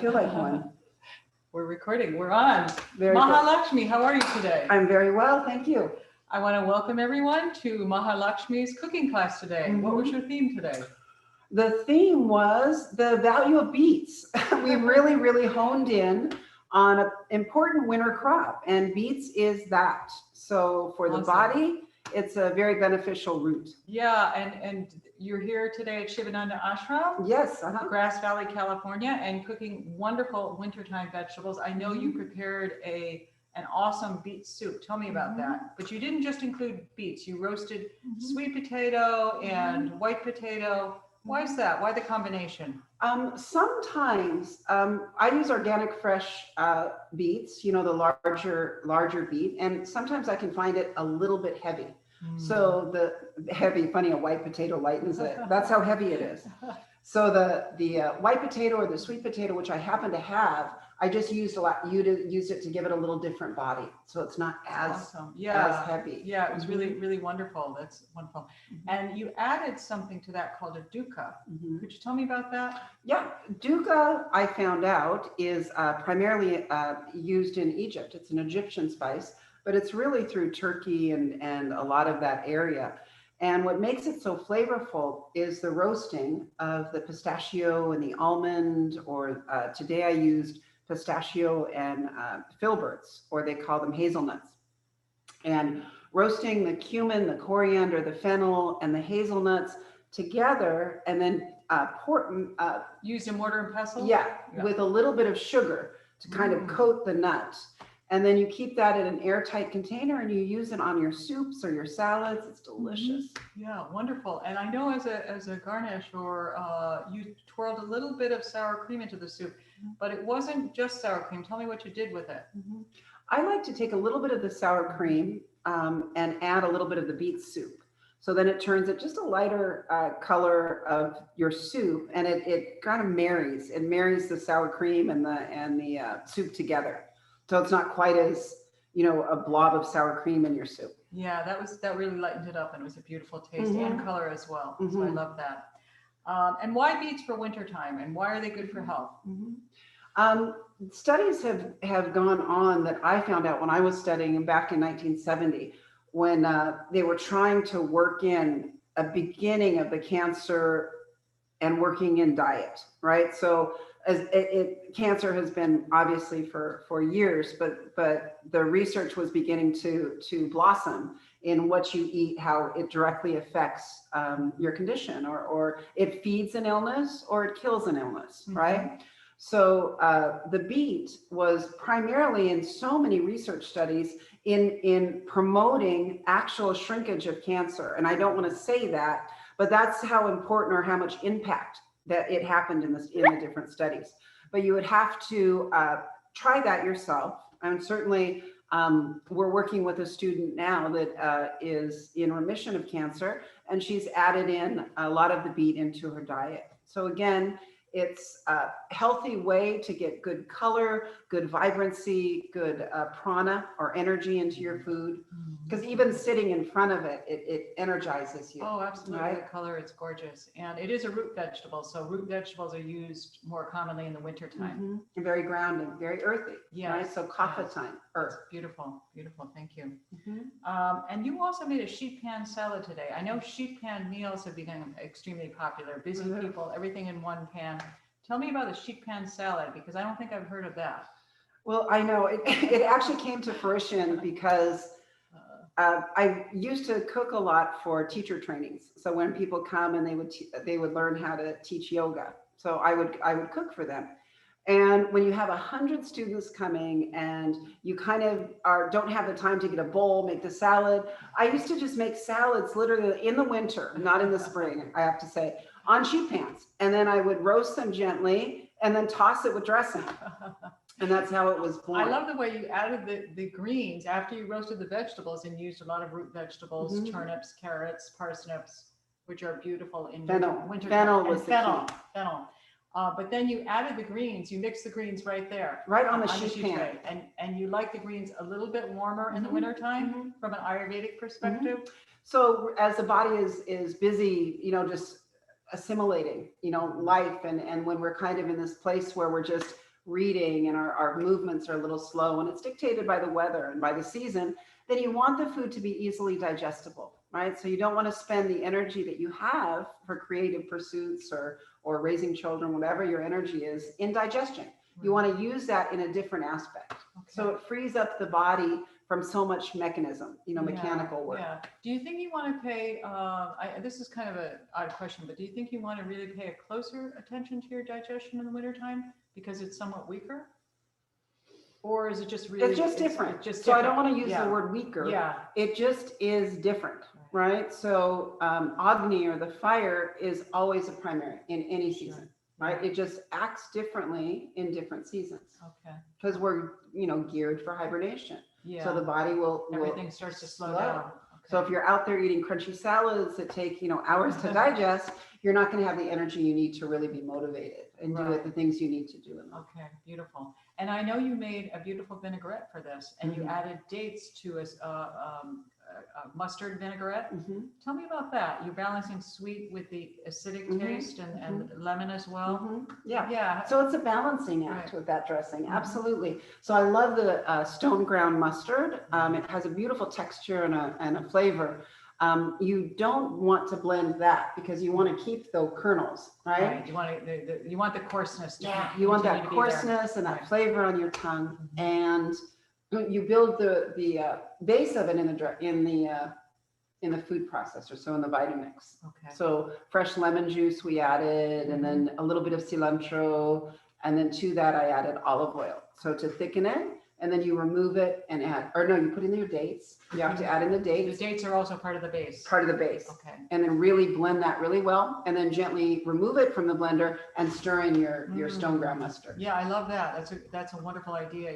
feel like one. We're recording. We're on. Very Maha good. Lakshmi, how are you today? I'm very well, thank you. I want to welcome everyone to Maha Lakshmi's cooking class today. What was your theme today? The theme was the value of beets. We really honed in on an important winter crop, and beets is that. So for the body, it's a very beneficial root. Yeah, and you're here today at Sivananda Ashram? Yes. Grass Valley, California, and cooking wonderful wintertime vegetables. I know you prepared an awesome beet soup. Tell me about that. But you didn't just include beets. You roasted sweet potato and white potato. Why is that? Why the combination? Sometimes I use organic fresh beets, you know, the larger beet, and sometimes I can find it a little bit heavy. So the heavy, funny, a white potato lightens it. That's how heavy it is. So the white potato or the sweet potato, which I happen to have, I just used used it to give it a little different body, so it's not as as heavy. Yeah, it was really wonderful. That's wonderful. And you added something to that called a dukkah. Could you tell me about that? Yeah, dukkah, I found out, is primarily used in Egypt. It's an Egyptian spice, but it's really through Turkey and a lot of that area. And what makes it so flavorful is the roasting of the pistachio and the almond, or today I used pistachio and filberts, or they call them hazelnuts. And roasting the cumin, the coriander, the fennel, and the hazelnuts together, and then used in mortar and pestle? Yeah, with a little bit of sugar to kind of coat the nut. And then you keep that in an airtight container and you use it on your soups or your salads. It's delicious. Yeah, wonderful. And I know as a garnish, or you twirled a little bit of sour cream into the soup, but it wasn't just sour cream. Tell me what you did with it. I like to take a little bit of the sour cream and add a little bit of the beet soup. So then it turns it just a lighter color of your soup, and it kind of marries. It marries the sour cream and the soup together. So it's not quite as, you know, a blob of sour cream in your soup. Yeah, that really lightened it up, and it was a beautiful taste and color as well. So I love that. And why beets for wintertime, and why are they good for health? Studies have gone on that I found out when I was studying back in 1970, when they were trying to work in a beginning of the cancer and working in diet, right? So as cancer has been obviously for years, but the research was beginning to blossom in what you eat, how it directly affects your condition, or it feeds an illness or it kills an illness, right? So the beet was primarily in so many research studies in promoting actual shrinkage of cancer. And I don't want to say that, but that's how important or how much impact that it happened in the different studies. But you would have to try that yourself. And certainly we're working with a student now that is in remission of cancer, and she's added in a lot of the beet into her diet. So again, it's a healthy way to get good color, good vibrancy, good prana or energy into your food. Because even sitting in front of it, it energizes you. Oh, absolutely. Right? The color is gorgeous. And it is a root vegetable. So root vegetables are used more commonly in the wintertime. Very grounding, very earthy. Yeah. Right? So kapha time, earth. Beautiful, beautiful. Thank you. And you also made a sheet pan salad today. I know sheet pan meals have become extremely popular. Busy people, everything in one pan. Tell me about the sheet pan salad, because I don't think I've heard of that. Well, I know it actually came to fruition because I used to cook a lot for teacher trainings. So when people come and they would learn how to teach yoga, so I would cook for them. And when you have 100 students coming and you kind of don't have the time to get a bowl, make the salad, I used to just make salads literally in the winter, not in the spring, I have to say, on sheet pans. And then I would roast them gently and then toss it with dressing. And that's how it was born. I love the way you added the greens after you roasted the vegetables and used a lot of root vegetables, turnips, carrots, parsnips, which are beautiful in winter. Fennel was the key. Fennel. But then you added the greens, you mixed the greens right there. Right on the sheet pan. Tray. And you like the greens a little bit warmer in the wintertime from an Ayurvedic perspective? So as the body is busy, you know, just assimilating, you know, life, and when we're kind of in this place where we're just reading and our movements are a little slow and it's dictated by the weather and by the season, then you want the food to be easily digestible, right? So you don't want to spend the energy that you have for creative pursuits or raising children, whatever your energy is, in digestion. You want to use that in a different aspect. Okay. So it frees up the body from so much mechanism, mechanical work. Yeah. Do you think you want to pay, this is kind of an odd question, but do you think you want to really pay a closer attention to your digestion in the wintertime because it's somewhat weaker? Or is it just really? It's just different. It's just so different. I don't want to use the word weaker. Yeah. It just is different, right? So agni, or the fire, is always a primary in any season. Right? It just acts differently in different seasons. Okay. Because we're, geared for hibernation. Yeah. So the body will everything starts to slow down. Okay. So if you're out there eating crunchy salads that take, hours to digest, you're not going to have the energy you need to really be motivated and do the things you need to do in life. Okay, beautiful. And I know you made a beautiful vinaigrette for this, and you added dates to a mustard vinaigrette. Tell me about that. You're balancing sweet with the acidic taste and lemon as well. Yeah. So it's a balancing act with that dressing. Absolutely. So I love the stoneground mustard. It has a beautiful texture and a flavor. You don't want to blend that because you want to keep the kernels, right? You want the coarseness. You want that coarseness and that flavor on your tongue, and you build the base of it in the food processor, so in the Vitamix. Okay. So fresh lemon juice we added, and then a little bit of cilantro, and then to that I added olive oil. So to thicken it, and then you remove it and you put in your dates. You have to add in the dates. The dates are also part of the base. Part of the base. Okay. And then really blend that really well, and then gently remove it from the blender and stir in your stone ground mustard. Yeah, I love that. That's a wonderful idea.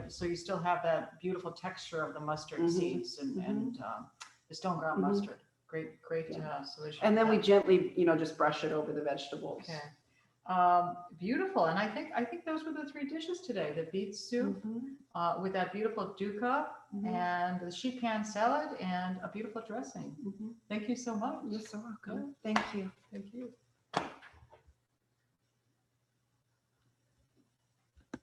So you still have that beautiful texture of the mustard seeds and the stone ground mustard. Great solution. And then we gently, just brush it over the vegetables. Okay. Beautiful. And I think those were the 3 dishes today: the beet soup with that beautiful dukkah and the sheet pan salad and a beautiful dressing. Thank you so much. You're so welcome. Thank you. Thank you.